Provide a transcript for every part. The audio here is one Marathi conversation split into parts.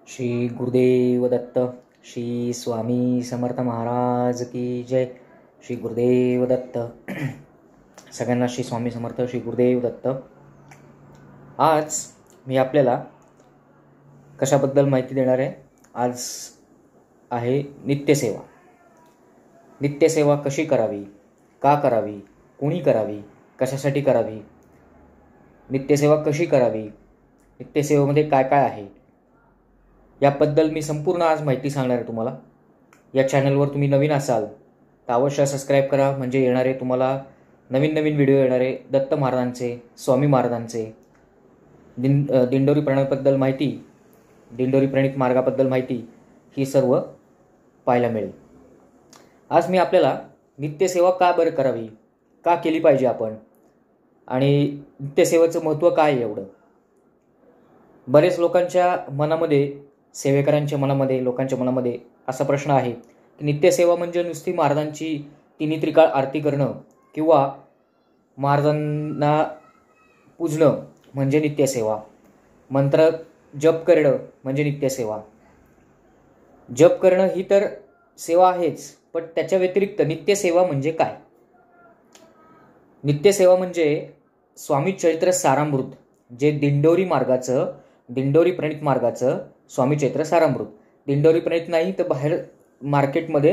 श्री गुरुदेव दत्त. श्री स्वामी समर्थ महाराज की जय. श्री गुरुदेव दत्त. सगळ्यांना श्री स्वामी समर्थ. श्री गुरुदेव दत्त. आज मी आपल्याला कशाबद्दल माहिती देणार आहे. आज आहे नित्यसेवा. नित्यसेवा कशी करावी, का करावी, कोणी करावी, कशासाठी करावी, नित्यसेवा कशी करावी, नित्यसेवेमध्ये काय काय आहे याबद्दल मी संपूर्ण आज माहिती सांगणार आहे तुम्हाला. या चॅनलवर तुम्ही नवीन असाल तर अवश्य सबस्क्राईब करा, म्हणजे येणारे तुम्हाला नवीन नवीन व्हिडिओ येणारे दत्त महाराजांचे, स्वामी महाराजांचे, दिंडोरी प्रणितबद्दल माहिती, दिंडोरी प्रणित मार्गाबद्दल माहिती ही सर्व पाहायला मिळेल. आज मी आपल्याला नित्यसेवा का बरं करावी, का केली पाहिजे आपण, आणि नित्यसेवेचं महत्त्व काय आहे एवढं. बरेच लोकांच्या मनामध्ये, सेवेकरांच्या मनामध्ये, लोकांच्या मनामध्ये असा प्रश्न आहे की नित्यसेवा म्हणजे नुसती महाराजांची तिन्ही त्रिकाळ आरती करणं किंवा महाराजांना पूजणं म्हणजे नित्यसेवा, मंत्र जप करणं म्हणजे नित्यसेवा. जप करणं ही तर सेवा आहेच, पण त्याच्या व्यतिरिक्त नित्यसेवा म्हणजे काय. नित्यसेवा म्हणजे स्वामी चरित्र सारामृत, जे दिंडोरी मार्गाचं, दिंडोरी प्रणित मार्गाचं स्वामी चरित्र सारामृत. दिंडोरी प्रणित नाही तर बाहेर मार्केटमध्ये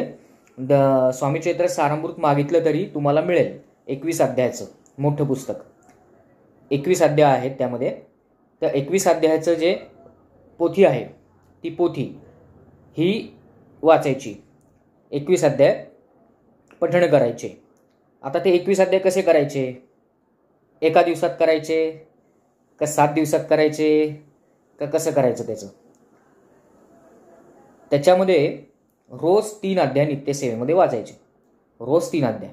स्वामी चरित्र सारामृत मागितलं तरी तुम्हाला मिळेल. 21 अध्यायाचं मोठं पुस्तक, 21 अध्याय आहेत त्यामध्ये. तर 21 अध्यायाचं जे पोथी आहे ती पोथी ही वाचायची, 21 अध्याय पठण करायचे. आता ते 21 अध्याय कसे करायचे, एका दिवसात करायचे का 7 दिवसात करायचे का कसं करायचं त्याचं. त्याच्यामध्ये रोज 3 अध्याय नित्यसेवेमध्ये वाचायचे, रोज 3 अध्याय.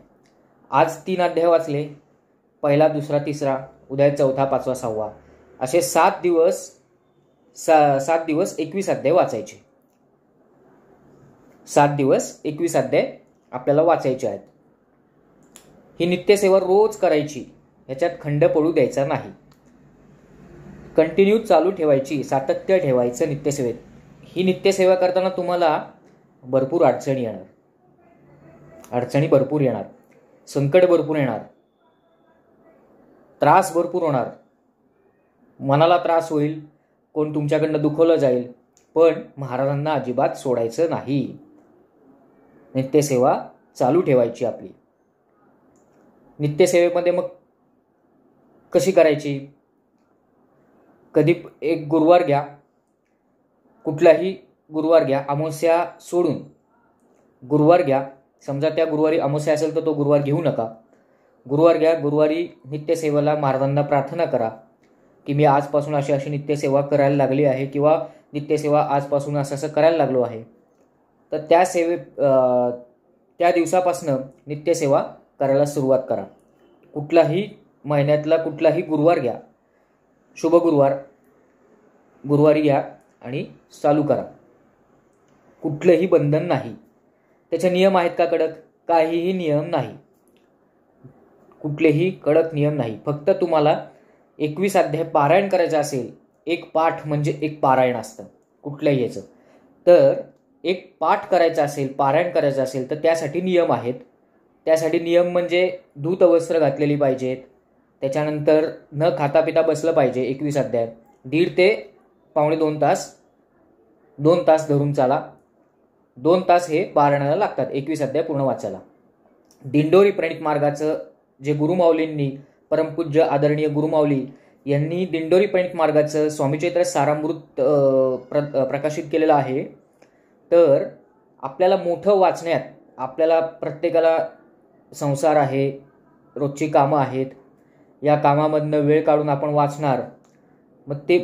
आज 3 अध्याय वाचले, पहिला, दुसरा, तिसरा, उद्या चौथा, पाचवा, 6वा, असे 7 दिवस 21 अध्याय वाचायचे. 7 दिवस 21 अध्याय आपल्याला वाचायचे आहेत. ही नित्यसेवा रोज करायची, ह्याच्यात खंड पडू द्यायचा नाही, कंटिन्यू चालू ठेवायची, सातत्य ठेवायचं नित्यसेवेत. ही नित्यसेवा करताना तुम्हाला भरपूर अडचणी येणार, अडचणी भरपूर येणार, संकट भरपूर येणार, त्रास भरपूर होणार, मनाला त्रास होईल, कोण तुमच्याकडनं दुखवलं जाईल, पण महाराजांना अजिबात सोडायचं नाही. नित्यसेवा चालू ठेवायची आपली. नित्यसेवेमध्ये मग कशी करायची. कधी एक गुरुवार घ्या, कुठलाही गुरुवार घ्या, अमावस्या सोडून गुरुवार घ्या. समजा त्या गुरुवारी अमावस्या असेल तर तो गुरुवार घेऊ नका. गुरुवार घ्या. गुरुवारी नित्यसेवेला महाराजांना प्रार्थना करा की मी आजपासून अशी अशी नित्यसेवा करायला लागली आहे, किंवा नित्यसेवा आजपासून असं असं करायला लागलो आहे. तर त्या दिवसापासनं नित्यसेवा करायला सुरुवात करा. कुठलाही महिन्यातला कुठलाही गुरुवार घ्या, शुभ गुरुवारी घ्या आणि चालू करा. कुठलंही बंधन नाही. त्याचे नियम आहेत का कडक? काहीही नियम नाही, कुठलेही कडक नियम नाही. फक्त तुम्हाला 21 अध्याय पारायण करायचं असेल, एक पाठ म्हणजे एक पारायण असतं कुठल्याही याचं. तर एक पाठ करायचा असेल, पारायण करायचं असेल तर त्यासाठी नियम आहेत. त्यासाठी नियम म्हणजे धूत वस्त्र घातलेली पाहिजेत, त्याच्यानंतर न खाता पिता बसलं पाहिजे. 21 अध्याय 1.5 ते पावणे 2 तास, 2 तास धरून चाला. 2 तास हे पारायणाला लागतात 21 अध्याय पूर्ण वाचायला. दिंडोरी प्रणित मार्गाचं जे गुरुमाऊलींनी, परमपूज्य आदरणीय गुरुमाऊली यांनी दिंडोरी प्रणित मार्गाचं स्वामी चरित्र सारामृत प्रकाशित केलेलं आहे. तर आपल्याला मोठं वाचण्यात, आपल्याला प्रत्येकाला संसार आहे, रोजची कामं आहेत, या कामामधनं वेळ काढून आपण वाचणार. मग ते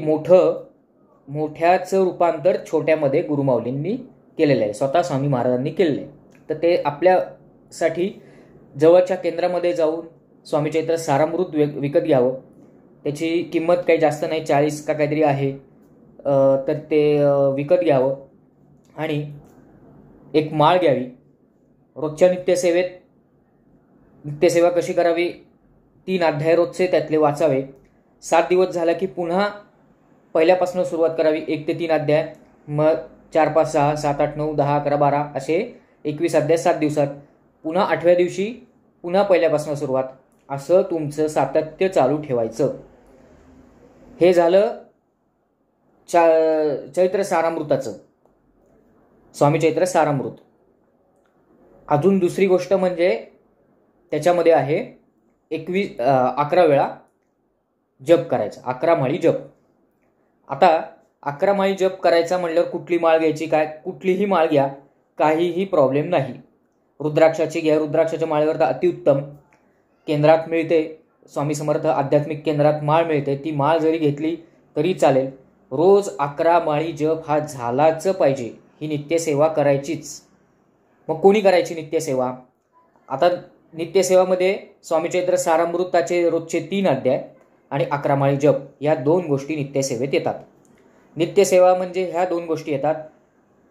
मोठ्याचं रूपांतर छोट्यामध्ये गुरुमाऊलींनी केलेलं आहे, स्वतः स्वामी महाराजांनी केलेलं आहे. तर ते आपल्यासाठी जवळच्या केंद्रामध्ये जाऊन स्वामी चरित्र सारामृत विकत घ्यावं. त्याची किंमत काही जास्त नाही, 40 का काहीतरी आहे. तर ते विकत घ्यावं आणि एक माळ घ्यावी. रोजच्या नित्यसेवा कशी करावी, 3 अध्याय रोजचे त्यातले वाचावे. 7 दिवस झाला की पुन्हा पहिल्यापासून सुरुवात करावी, 1 ते 3 अध्याय. मग 4, 5, 6, 7, 8, 9, 10, 11, 12 असे 21 अध्याय 7 दिवसात, पुन्हा 8व्या दिवशी पुन्हा पहिल्यापासून सुरुवात, असं तुमचं सातत्य चालू ठेवायचं. हे झालं चैत्र सारामृताचं, स्वामी चैत्र सारामृत. अजून दुसरी गोष्ट म्हणजे त्याच्यामध्ये आहे 11 वेळा जप करायचा, 11 माळी जप. आता 11 माळी जप करायचा म्हणल्यावर कुठली माळ घ्यायची, काय, कुठलीही माळ घ्या, काहीही प्रॉब्लेम नाही. रुद्राक्षाची घ्या, रुद्राक्षाच्या माळेवर तर अतिउत्तम, केंद्रात मिळते, स्वामी समर्थ आध्यात्मिक केंद्रात माळ मिळते, ती माळ जरी घेतली तरी चालेल. रोज 11 माळी जप हा झालाच पाहिजे, ही नित्यसेवा करायचीच. मग कोणी करायची नित्यसेवा? आता नित्यसेवामध्ये स्वामी चैत्र सारामृताचे रोजचे 3 अध्याय आणि 11 माळी जप या 2 गोष्टी नित्यसेवेत येतात. नित्यसेवा म्हणजे ह्या 2 गोष्टी येतात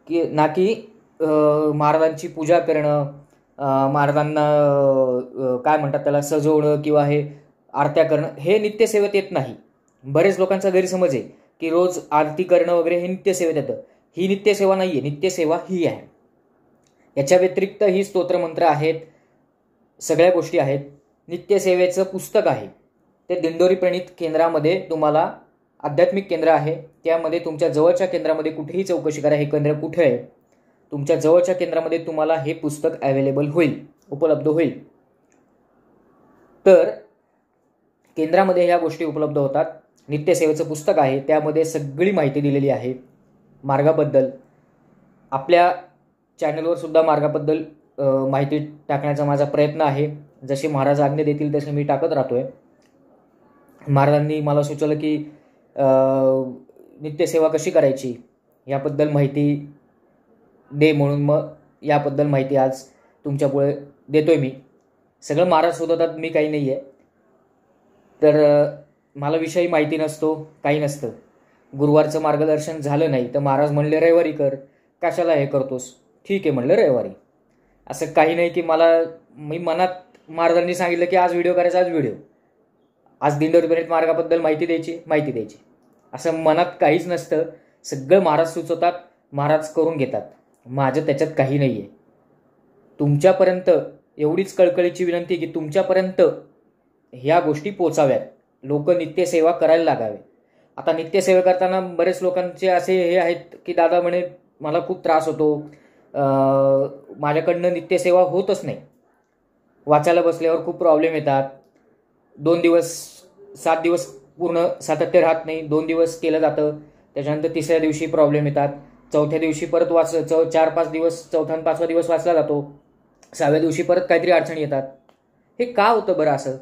की ना की महाराजांची पूजा करणं, महाराजांना काय म्हणतात त्याला सजवणं किंवा हे आरत्या करणं, हे नित्यसेवेत येत नाही. बरेच लोकांचा गैरसमज आहे की रोज आरती करणं वगैरे हे नित्यसेवेत येतं. ही नित्यसेवा नाही आहे, नित्यसेवा ही आहे. याच्या व्यतिरिक्त ही स्तोत्रमंत्र आहेत, सगळ्या गोष्टी आहेत. नित्यसेवेचं पुस्तक आहे, ते दिंडोरी प्रणित केंद्रामध्ये तुम्हाला, आध्यात्मिक केंद्र आहे त्यामध्ये तुमच्या जवळच्या केंद्रामध्ये कुठेही चौकशी करा, हे केंद्र कुठे आहे, तुमच्या जवळच्या केंद्रामध्ये तुम्हाला हे पुस्तक अवेलेबल होईल, उपलब्ध होईल. तर केंद्रामध्ये ह्या गोष्टी उपलब्ध होतात. नित्यसेवेचं पुस्तक आहे, त्यामध्ये सगळी माहिती दिलेली आहे मार्गाबद्दल. आपल्या चॅनलवर सुद्धा मार्गाबद्दल माहिती टाकण्याचा माझा प्रयत्न आहे. जसे महाराज आज्ञा देतील तसे मी टाकत राहतोय. महाराजांनी मला सुचवलं की नित्यसेवा कशी करायची याबद्दल माहिती दे, म्हणून मग याबद्दल माहिती आज तुमच्यापुढे देतोय मी. सगळं महाराज शोधतात, मी काही नाही आहे. तर मला विषयी माहिती नसतो, काही नसतं. गुरुवारचं मार्गदर्शन झालं नाही तर महाराज म्हणले रविवारी कर, कशाला हे करतोस, ठीक आहे म्हणलं रविवारी. असं काही नाही की मी मनात महाराजांनी सांगितलं की आज व्हिडिओ करायचा, आज व्हिडिओ, आज दिंडोरी प्रणित मार्गाबद्दल माहिती द्यायची, असं मनात काहीच नसतं. सगळं महाराज सुचवतात, महाराज करून घेतात. माझं त्याच्यात काही नाही आहे. तुमच्यापर्यंत एवढीच कळकळीची विनंती की तुमच्यापर्यंत ह्या गोष्टी पोचाव्यात, लोक नित्यसेवा करायला लागावे. आता नित्यसेवा करताना बरेच लोकांचे असे हे आहेत की दादा म्हणे मला खूप त्रास होतो, माझ्याकडनं नित्यसेवा होतच नाही, वाचायला बसल्यावर खूप प्रॉब्लेम येतात, 2 दिवस 7 दिवस पूर्ण सातत्य राहत नाही, 2 दिवस केलं जातं, त्याच्यानंतर 3ऱ्या दिवशी प्रॉब्लेम येतात, 4थ्या दिवशी परत 4-5 दिवस, 4था आणि 5वा दिवस वाचला जातो, 6व्या दिवशी परत काहीतरी अडचणी येतात. हे का होतं बरं? असं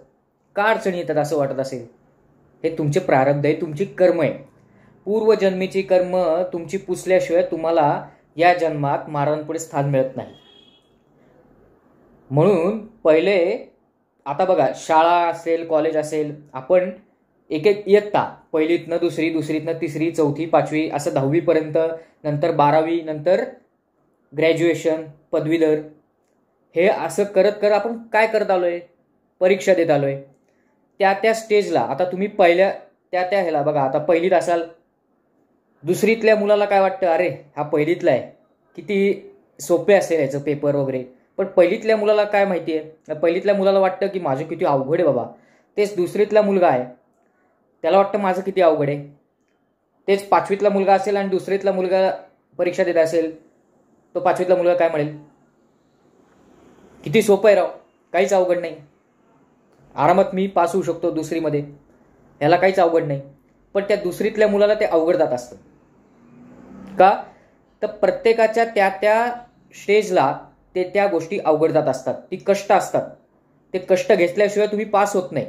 का अडचणी येतात असं वाटत असेल? हे तुमचे प्रारब्ध आहे, तुमची कर्म आहे. पूर्वजन्मीची कर्म तुमची पुसल्याशिवाय तुम्हाला या जन्मात महाराजांपुढे स्थान मिळत नाही. म्हणून पहिले, आता बघा, शाळा असेल, कॉलेज असेल, आपण एक इयत्ता, पहिलीतनं दुसरी, दुसरीतनं तिसरी, चौथी, 5वी असं 10वी पर्यंत, नंतर 12वी, नंतर ग्रॅज्युएशन, पदवीधर, हे असं करत करत आपण काय करत आलोय? परीक्षा देत आलोय. त्या स्टेजला आता तुम्ही पहिल्या त्या ह्याला बघा, आता पहिलीत असाल, दुसरीतल्या मुलाला काय वाटतं, अरे हा पहिलीतला आहे, किती सोपे असेल याचं पेपर वगैरे. पण पहिलीतल्या मुलाला काय माहिती आहे? पहिलीतल्या मुलाला वाटतं की माझं किती अवघड आहे बाबा. तेच दुसरीतला मुलगा आहे, त्याला वाटतं माझं किती अवघड आहे. तेच 5वीतला मुलगा असेल आणि दुसरीतला मुलगा परीक्षा देत असेल, तो 5वीतला मुलगा काय म्हणेल, किती सोपं आहे राव, काहीच अवघड नाही, आरामात मी पास होऊ शकतो दुसरीमध्ये, ह्याला काहीच अवघड नाही. पण त्या दुसरीतल्या मुलाला ते अवघड जात असतं. का? तर प्रत्येकाच्या त्या स्टेजला त्या गोष्टी अवघड जात असतात, ती कष्ट असतात. ते कष्ट घेतल्याशिवाय तुम्ही पास होत नाही.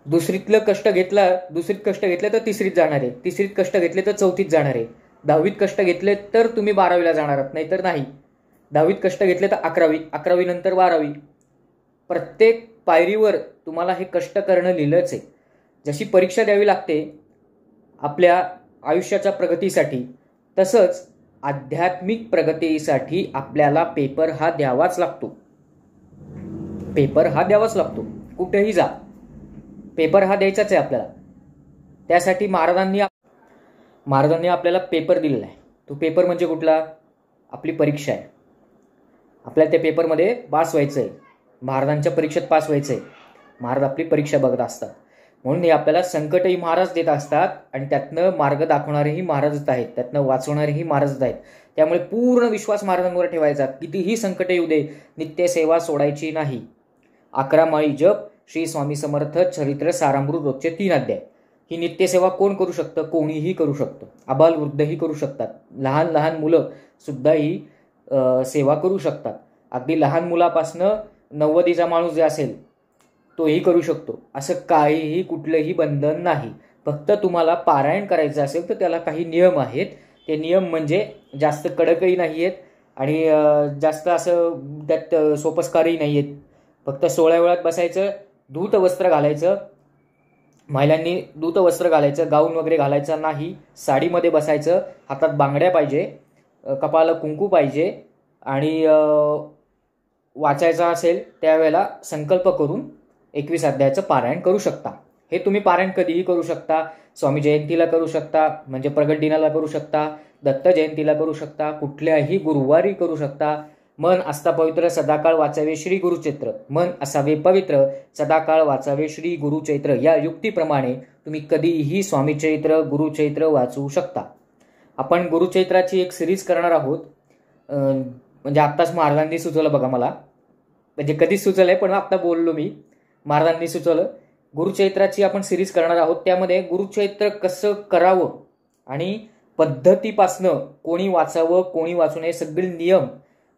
दुसरीत कष्ट घेतलं तर तिसरीत जाणार आहे, तिसरीत कष्ट घेतले तर चौथीत जाणार आहे, 10वीत कष्ट घेतले तर तुम्ही 12वीला जाणार आहात, नाही तर नाही. 10वीत कष्ट घेतले तर 11वी, 11वी नंतर 12वी. प्रत्येक पायरीवर तुम्हाला हे कष्ट करणं लिहिलंच आहे. जशी परीक्षा द्यावी लागते आपल्या आयुष्याच्या प्रगतीसाठी, तसंच आध्यात्मिक प्रगतीसाठी आपल्याला पेपर हा द्यावाच लागतो. पेपर हा द्यावाच लागतो, कुठेही जा, पेपर हा द्यायचाच आहे आपल्याला. त्यासाठी महाराजांनी महाराजांनी आपल्याला पेपर दिलेला आहे. तो पेपर म्हणजे कुठला? आपली परीक्षा आहे. आपल्याला त्या पेपरमध्ये पास व्हायचं आहे. महाराजांच्या परीक्षेत पास व्हायचं आहे. महाराज आपली परीक्षा बघत असतात. म्हणून हे आपल्याला संकटही महाराज देत असतात आणि त्यातनं मार्ग दाखवणारेही महाराजच आहेत, त्यातनं वाचवणारेही महाराजच आहेत. त्यामुळे पूर्ण विश्वास महाराजांवर ठेवायचा. कितीही संकट येऊ दे, नित्यसेवा सोडायची नाही. 11 माळी जप, श्री स्वामी समर्थ चरित्र सारामृत रोजचे 3 अध्याय. ही नित्यसेवा कोण करू शकतं? कोणीही करू शकतं. आबाल वृद्धही करू शकतात. लहान लहान मुलं सुद्धा ही सेवा करू शकतात. अगदी लहान मुलापासनं 90चा माणूस जे असेल तोही करू शकतो. असं काहीही कुठलंही बंधन नाही. फक्त तुम्हाला पारायण करायचं असेल तर त्याला काही नियम आहेत. ते नियम म्हणजे जास्त कडकही नाही आहेत आणि जास्त असं त्यात सोपस्कारही नाही आहेत. फक्त 16 वेळात बसायचं, धूत वस्त्र घालायचं, महिलांनी धूत वस्त्र घालायचं, गाऊन वगैरे घालायचं नाही, साडीमध्ये बसायचं, हातात बांगड्या पाहिजे, कपाळाला कुंकू पाहिजे आणि वाचायचा असेल त्यावेळेला संकल्प करून 21 अध्यायाचं पारायण करू शकता. हे तुम्ही पारायण कधीही करू शकता. स्वामी जयंतीला करू शकता, म्हणजे प्रगट दिनाला करू शकता, दत्त जयंतीला करू शकता, कुठल्याही गुरुवारी करू शकता. मन असता पवित्र सदाकाळ वाचावे श्री गुरुचैत्र, मन असावे पवित्र सदाकाळ वाचावे श्री गुरुचैत्र. या युक्तीप्रमाणे तुम्ही कधीही स्वामी चैत्र गुरुचैत्र वाचू शकता. आपण गुरुचैत्राची एक सिरीज करणार आहोत. म्हणजे आत्ताच महाराजांनी सुचवलं बघा मला, म्हणजे कधीच सुचवलंय पण आत्ता बोललो मी, महाराजांनी सुचवलं. गुरुचैत्राची आपण सिरीज करणार आहोत. त्यामध्ये गुरुचैत्र कसं करावं आणि पद्धतीपासनं कोणी वाचावं कोणी वाचू नये, सगळे नियम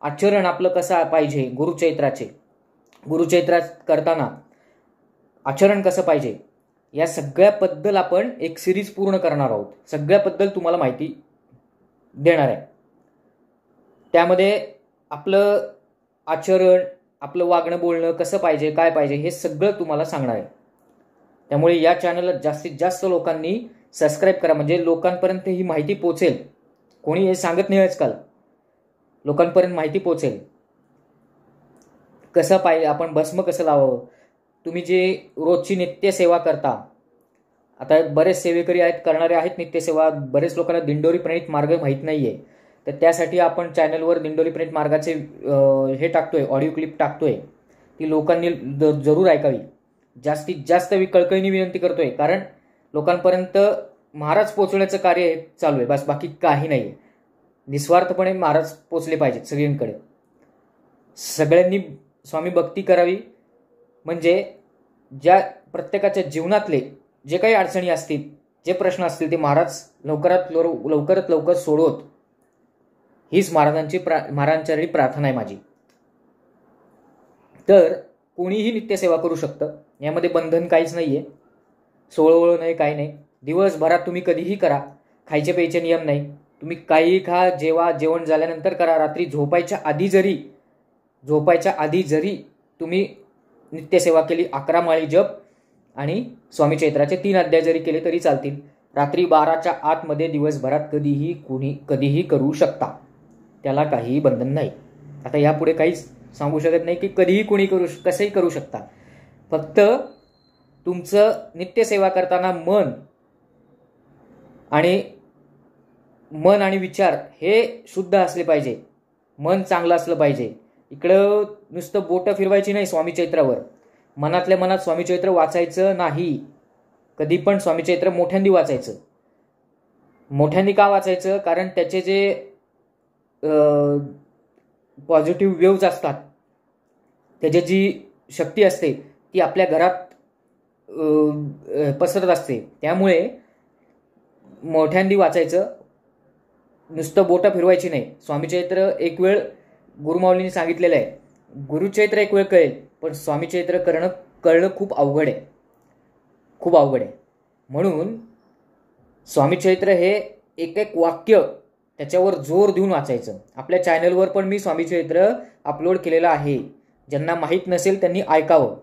आचरण आपलं कसं पाहिजे गुरुचैत्राचे, गुरुचैत्रात करताना आचरण कसं पाहिजे, या सगळ्याबद्दल आपण एक सिरीज पूर्ण करणार आहोत. सगळ्याबद्दल तुम्हाला माहिती देणार आहे. त्यामध्ये आपलं आचरण, आपलं वागणं बोलणं कसं पाहिजे, काय पाहिजे, हे सगळं तुम्हाला सांगणार आहे. त्यामुळे या चॅनलला जास्तीत जास्त लोकांनी सबस्क्राईब करा, म्हणजे लोकांपर्यंत ही माहिती पोहोचेल. कोणी हे सांगत नाही आजकाल, लोकांपर्यंत माहिती पोहोचेल. कसं पाहिजे, आपण भस्म कसं लावावं. तुम्ही जे रोजची नित्यसेवा करता, आता बरेच सेवेकरी आहेत, करणारे आहेत नित्यसेवा, बरेच लोकांना दिंडोरी प्रणित मार्ग माहीत नाहीये. तर त्यासाठी आपण चॅनलवर दिंडोरी प्रणित मार्गाचे हे टाकतोय, ऑडिओ क्लिप टाकतोय. ती लोकांनी जरूर ऐकावी. जास्तीत जास्त कळकळीने विनंती करतोय, कारण लोकांपर्यंत महाराज पोचवण्याचं कार्य चालू आहे, बस बाकी काही नाही. निस्वार्थपणे महाराज पोचले पाहिजेत सगळींकडे. सगळ्यांनी स्वामी भक्ती करावी, म्हणजे ज्या प्रत्येकाच्या जीवनातले जे काही अडचणी असतील, जे प्रश्न असतील, ते महाराज लवकरात लवकर सोडवत, हीच महाराजांच्या प्रार्थना आहे माझी. तर कोणीही नित्यसेवा करू शकतं, यामध्ये बंधन काहीच नाहीये, सोळवळ नाही, काही नाही. दिवसभरात तुम्ही कधीही करा, खायचे प्यायचे नियम नाही. तुम्ही काही खा, जेवण झाल्यानंतर करा. रात्री झोपायच्या आधी जरी तुम्ही नित्यसेवा केली, 11 माळी जप आणि स्वामी चैत्राचे 3 अध्याय जरी केले तरी चालतील. रात्री 12च्या आतमध्ये दिवसभरात कधीही करू शकता, त्याला काहीही बंधन नाही. आता यापुढे काहीच सांगू शकत नाही की कधीही कोणी कसंही करू शकता. फक्त तुमचं नित्यसेवा करताना मन आणि विचार हे शुद्ध असले पाहिजे. मन चांगलं असलं पाहिजे. इकडं नुसतं बोटं फिरवायची नाही स्वामी चैत्रावर. मनातल्या मनात स्वामी चैत्र वाचायचं नाही. कधी पण स्वामी चैत्र मोठ्यांदी वाचायचं. मोठ्यांदी का वाचायचं? कारण त्याचे जे पॉझिटिव्ह वेव्ज असतात, त्याची जी शक्ती असते ती आपल्या घरात पसरत असते. त्यामुळे मोठ्यांदी वाचायचं, नुसतं बोटं फिरवायची नाही. स्वामीचैत्र एक वेळ गुरुमाऊलींनी सांगितलेलं आहे, गुरुचैत्र एक वेळ कळेल, पण स्वामीचैत्र कळणं खूप अवघड आहे, खूप अवघड आहे. म्हणून स्वामीचैत्र हे एक वाक्य त्याच्यावर जोर देऊन वाचायचं. आपल्या चॅनलवर पण मी स्वामीचैत्र अपलोड केलेलं आहे. ज्यांना माहीत नसेल त्यांनी ऐकावं.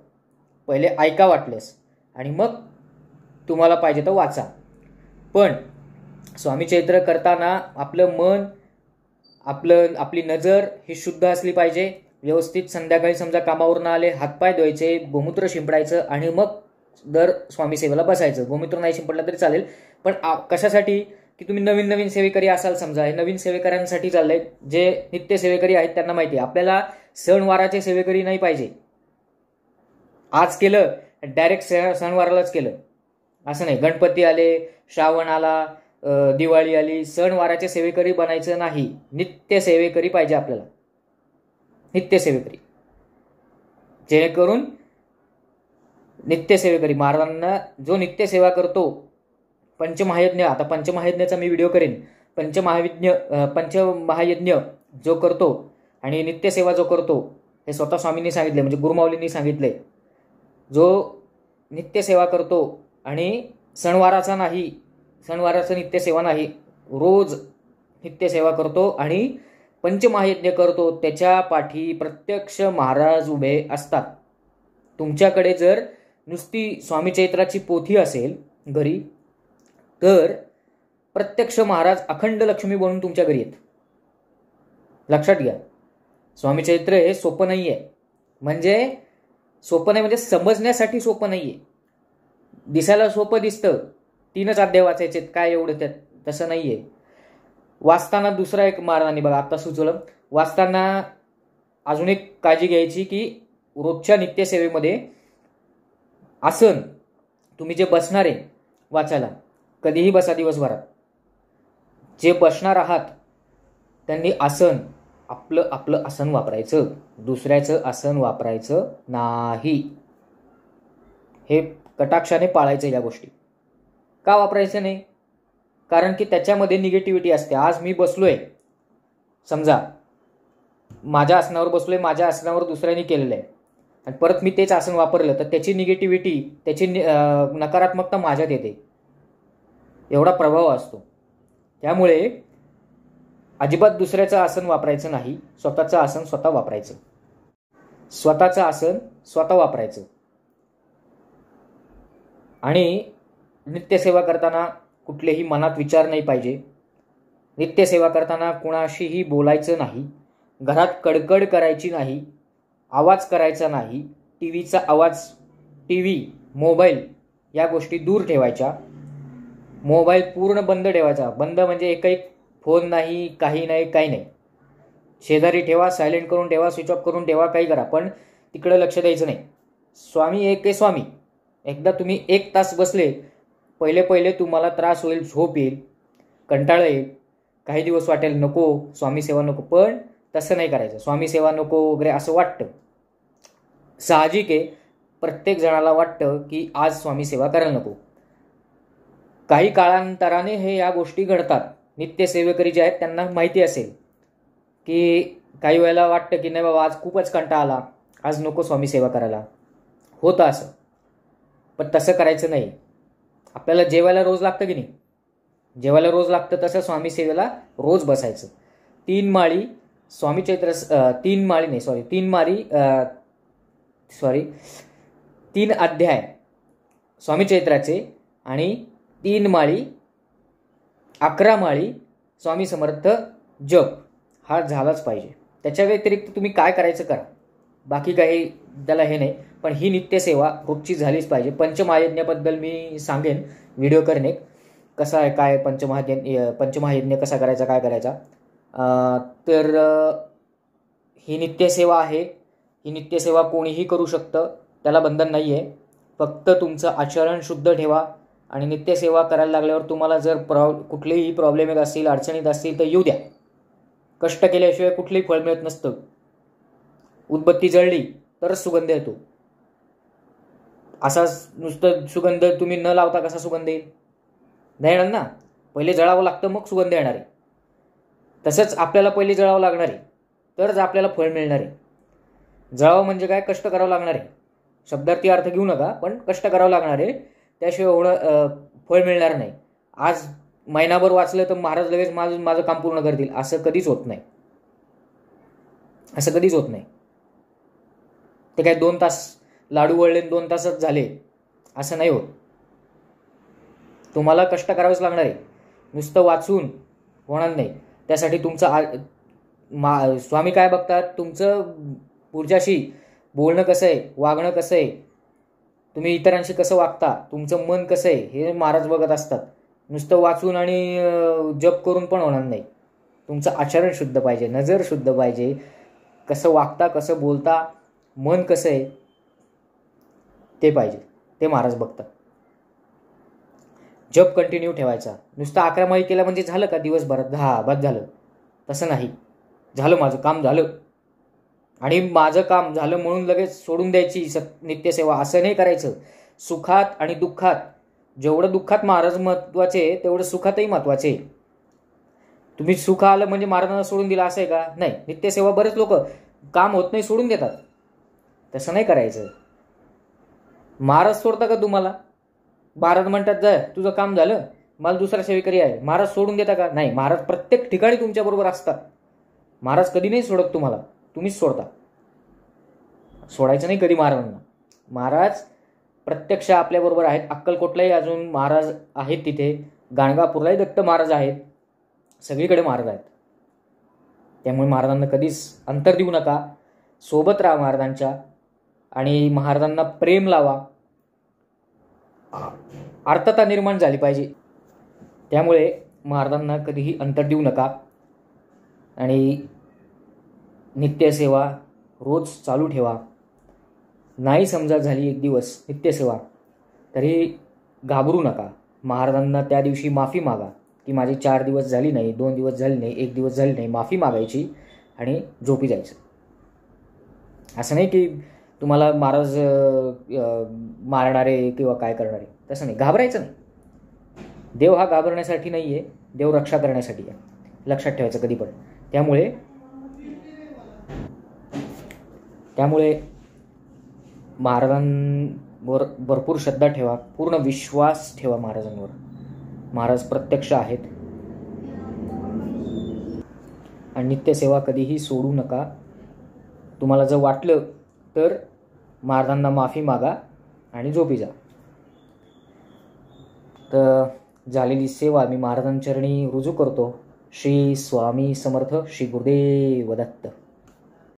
पहिले ऐका वाटल्यास, आणि मग तुम्हाला पाहिजे तर वाचा. पण स्वामीचैत्र करताना आपलं मन, आपली नजर ही शुद्ध असली पाहिजे. व्यवस्थित संध्याकाळी समजा कामावरून आले, हातपाय धुवायचे, गोमूत्र शिंपडायचं आणि मग स्वामी सेवेला बसायचं. गोमूत्र नाही शिंपडलं तरी चालेल, पण कशासाठी की तुम्ही नवीन नवीन सेवेकरी असाल समजा, हे नवीन सेवेकऱ्यांसाठी चाललंय. जे नित्य सेवेकरी आहेत त्यांना माहिती आहे आपल्याला सणवाराचे सेवेकरी नाही पाहिजे. आज केलं डायरेक्ट सणवारालाच केलं असं नाही. गणपती आले, श्रावण आला, दिवाळी आली, सणवाराचे सेवेकरी बनायचं नाही. नित्य सेवेकरी पाहिजे आपल्याला, नित्य सेवेकरी. जेणेकरून नित्य सेवेकरी महाराजांना जो नित्य सेवा करतो, पंचमहायज्ञ, आता पंचमहायज्ञाचा मी व्हिडिओ करेन. पंचमहायज्ञ जो करतो आणि नित्य सेवा जो करतो, हे स्वतः स्वामींनी सांगितले, म्हणजे गुरुमाऊलींनी सांगितले. जो नित्य सेवा करतो आणि सणवाराचा नाही, सणवाराचं नित्य सेवा नाही, रोज नित्य सेवा करतो आणि पंचमहायज्ञ करतो, त्याच्या पाठी प्रत्यक्ष महाराज उभे असतात. तुमच्याकडे जर नुसती स्वामी चैत्राची पोथी असेल घरी, तर प्रत्यक्ष महाराज अखंड लक्ष्मी बनून तुमच्या घरी येत. लक्षात घ्या, स्वामी चैत्र हे सोपं नाही आहे. म्हणजे सोपं नाही म्हणजे समजण्यासाठी सोपं नाही आहे. दिसायला सोपं दिसतं, 3च अध्याय वाचायचे काय एवढं त्यात, तसं नाही आहे. वाचताना दुसरा एक महाराजांनी बघा आत्ता सुचवलं, वाचताना अजून एक काळजी घ्यायची की रोजच्या नित्यसेवेमध्ये आसन तुम्ही जे बसणार आहे वाचायला, कधीही बसा दिवसभरात, जे बसणार आहात त्यांनी आसन आपलं आपलं आसन वापरायचं, दुसऱ्याचं आसन वापरायचं नाही. हे कटाक्षाने पाळायचं. या गोष्टी का वापरायचं नाही? कारण की त्याच्यामध्ये निगेटिव्हिटी असते. आज मी बसलोय, समजा माझ्या आसनावर बसलोय, माझ्या आसनावर दुसऱ्याने केलेलं आहे आणि परत मी तेच आसन वापरलं तर त्याची निगेटिव्हिटी, त्याची नकारात्मकता माझ्यात येते. एवढा प्रभाव असतो. त्यामुळे अजिबात दुसऱ्याचं आसन वापरायचं नाही, स्वतःचं आसन स्वतः वापरायचं. स्वतःचं आसन स्वतः वापरायचं. आणि नित्यसेवा करताना कुठलेही मनात विचार नाही पाहिजे. नित्यसेवा करताना कुणाशीही बोलायचं नाही, घरात कडकड करायची नाही, आवाज करायचा नाही, टीव्हीचा आवाज, टीव्ही, मोबाईल या गोष्टी दूर ठेवायच्या. मोबाईल पूर्ण बंद ठेवायचा. बंद म्हणजे एकही फोन नाही, काही नाही, काही नाही. शेजारी ठेवा, सायलेंट करून ठेवा, स्विच ऑफ करून ठेवा, काही करा, पण तिकडे लक्ष द्यायचं नाही. स्वामी एक आहे स्वामी. एकदा तुम्ही 1 तास बसले, पहिले पहिले तुम्हाला त्रास होईल, झोप येईल, कंटाळा येईल, काही दिवस वाटेल नको स्वामी सेवा नको, पण तसं नाही करायचं. स्वामी सेवा नको वगैरे असं वाटतं, साहजिक आहे. प्रत्येक जणाला वाटतं की आज स्वामी सेवा करायला नको. काही काळांतराने हे या गोष्टी घडतात. नित्यसेवेकरी जे आहेत त्यांना माहिती असेल की काही वेळेला वाटतं की नाही बाबा आज खूपच कंटाळा आला, आज नको स्वामी सेवा करायला, होतं असं. पण तसं करायचं नाही. आपल्याला जेवायला रोज लागतं की नाही, जेवायला रोज लागतं, तसं स्वामी सेवेला रोज बसायचं. 3 माळी स्वामी चैत्र, 3 अध्याय स्वामी चैत्राचे आणि 3 माळी, 11 माळी स्वामी समर्थ जप हा झालाच पाहिजे. त्याच्या व्यतिरिक्त तुम्ही काय करायचं करा, बाकी काही त्याला हे नाही. पण ही नित्यसेवा रोजची झालीच पाहिजे. पंचमहायज्ञाबद्दल मी सांगेन, व्हिडिओ करेन एक, कसा आहे काय पंचमहायज्ञ कसा करायचा, काय करायचा. तर ही नित्यसेवा आहे. ही नित्यसेवा कोणीही करू शकतं, त्याला बंधन नाही आहे. फक्त तुमचं आचरण शुद्ध ठेवा. आणि नित्यसेवा करायला लागल्यावर तुम्हाला जर कुठलेही प्रॉब्लेम येत असतील, अडचणीत असतील तर येऊ द्या. कष्ट केल्याशिवाय कुठलेही फळ मिळत नसतं. उदबत्ती जळली तरच सुगंध येतो. असा नुसतं सुगंध तुम्ही न लावता कसा सुगंध येईल? नाही येणार ना. पहिले जळावं लागतं मग सुगंध येणार आहे. तसंच आपल्याला पहिले जळावं लागणार आहे तरच आपल्याला फळ मिळणार आहे. जळावं म्हणजे काय? कष्ट करावं लागणार आहे. शब्दार्थी अर्थ घेऊ नका, पण कष्ट करावं लागणार आहे, त्याशिवाय एवढं फळ मिळणार नाही. आज महिनाभर वाचलं तर महाराज लगेच माझं काम पूर्ण करतील असं कधीच होत नाही. असं कधीच होत नाही. ते काय 2 तास लाडू वळले 2 तासच झाले असं नाही होत. तुम्हाला कष्ट करावेच लागणार आहे. नुसतं वाचून होणार नाही. त्यासाठी तुमचं स्वामी काय बघतात? तुमचं पुढच्याशी बोलणं कसं आहे, वागणं कसं आहे, तुम्ही इतरांशी कसं वागता, तुमचं मन कसं आहे, हे महाराज बघत असतात. नुसतं वाचून आणि जप करून पण होणार नाही. तुमचं आचरण शुद्ध पाहिजे, नजर शुद्ध पाहिजे, कसं वागता, कसं बोलता, मन कसं आहे ते पाहिजे. ते महाराज बघतात. जप कंटिन्यू ठेवायचा. नुसतं 11 माळी केला म्हणजे झालं का दिवसभरात? बस झालं, तसं नाही. झालं, माझं काम झालं आणि माझं काम झालं म्हणून लगेच सोडून द्यायची नित्यसेवा, असं नाही करायचं. सुखात आणि दुःखात, जेवढं दुःखात महाराज महत्वाचे तेवढं सुखातही महत्वाचे. तुम्ही सुख आलं म्हणजे महाराजांना सोडून दिलं असं आहे का? नाही. नित्यसेवा बरेच लोक काम होत नाही सोडून देतात. तसं नाही करायचं. महाराज सोडता का तुम्हाला? महाराज म्हणतात जा तुझं काम झालं, मला दुसरा सेवेकरी आहे. महाराज सोडून देता का? नाही. महाराज प्रत्येक ठिकाणी तुमच्या बरोबर असतात. महाराज कधी नाही सोडत तुम्हाला, तुम्हीच सोडता. सोडायचं नाही कधी महाराजांना. महाराज प्रत्यक्ष आपल्याबरोबर आहेत. अक्कलकोटलाही अजून महाराज आहेत, तिथे गाणगापूरलाही दत्त महाराज आहेत, सगळीकडे महाराज आहेत. त्यामुळे महाराजांना कधीच अंतर देऊ नका. सोबत राहा महाराजांच्या आणि महाराजांना प्रेम लावा. अर्थता निर्माण झाली पाहिजे. त्यामुळे महाराजांना कधीही अंतर देऊ नका आणि नित्यसेवा रोज चालू ठेवा. नाही समजा झाली एक दिवस नित्यसेवा तरी घाबरू नका. महाराजांना त्या दिवशी माफी मागा की माझी 4 दिवस झाली नाही, 2 दिवस झाली नाही, 1 दिवस झाली नाही. माफी मागायची आणि झोपी जायचं. असं नाही की तुम्हाला महाराज मारणारे किंवा काय करणारे, तसं नाही. घाबरायचं नाही. देव हा घाबरण्यासाठी नाही आहे, देव रक्षा करण्यासाठी आहे. लक्षात ठेवायचं कधी पण. त्यामुळे महाराजांवर भरपूर श्रद्धा ठेवा, पूर्ण विश्वास ठेवा महाराजांवर. महाराज प्रत्यक्ष आहेत आणि नित्यसेवा कधीही सोडू नका. तुम्हाला जर वाटलं तर महाराजांना माफी मागा आणि झोपी जा. तर झालेली सेवा मी महाराजांचरणी रुजू करतो. श्री स्वामी समर्थ. श्री गुरुदेव दत्त.